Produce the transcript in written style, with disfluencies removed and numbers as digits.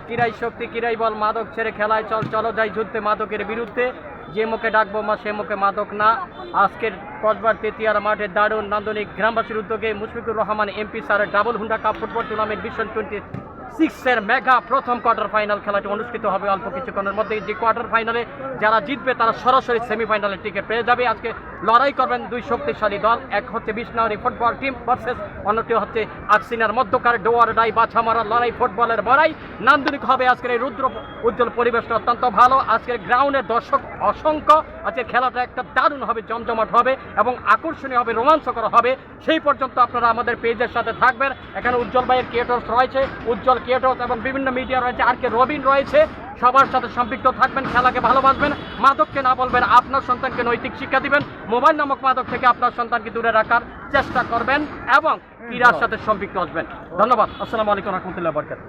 কিরাই শক্তি কিরাই বল, মাদক ছেড়ে খেলায় চল, চলো যাই যুদ্ধে মাদকের বিরুদ্ধে, যে মুখে ডাকবো মা সে মুখে মাদক না। আজকের কসবার তেতিয়ার মাঠে দারুণ নান্দনিক গ্রামবাসীর উদ্যোগে মুশফিকুর রহমান এমপি স্যারের double Honda cup football tournament vision 26-এর মেগা প্রথম কোয়ার্টার ফাইনাল খেলাটি অনুষ্ঠিত হবে অল্প কিছুক্ষণের মধ্যে। যে কোয়ার্টার ফাইনালে যারা জিতবে তারা সরাসরি সেমিফাইনালের টিকিট পেয়ে যাবে। আজকে লড়াই করবেন দুই শক্তিশালী দল, এক হচ্ছে বিষ্ণাউরি ফুটবল টিম ভার্সেস অন্যটি হচ্ছে আকসিনার মধ্যকার ডোয়ার ডাই বাছামারা লড়াই, ফুটবলের বড়াই। নান্দনিক হবে আজকের এই রুদ্র উজ্জ্বল পরিবেশটা অত্যন্ত ভালো। আজকের গ্রাউন্ডের দর্শক অসংখ্য। আজকের খেলাটা একটা দারুণ হবে, জমজমাট হবে এবং আকর্ষণীয় হবে, রোমাঞ্চকর হবে। সেই পর্যন্ত আপনারা আমাদের পেজের সাথে থাকবেন। এখানে উজ্জ্বল ভাইয়ের ক্রিয়েটর্স রয়েছে, উজ্জ্বল ক্রিয়েটর্স এবং বিভিন্ন মিডিয়া রয়েছে, আর কে রবিন রয়েছে। সবার সাথে সম্পৃক্ত থাকবেন, খেলাকে ভালোবাসবেন, মাদককে না বলবেন, আপনার সন্তানকে নৈতিক শিক্ষা দিবেন, মোবাইল নামক মাদক থেকে আপনার সন্তানকে দূরে রাখার চেষ্টা করবেন এবং ক্রীড়ার সাথে সম্পৃক্ত আসবেন। ধন্যবাদ। আসসালামু আলাইকুম রহমতুল্লাহ বরকাত।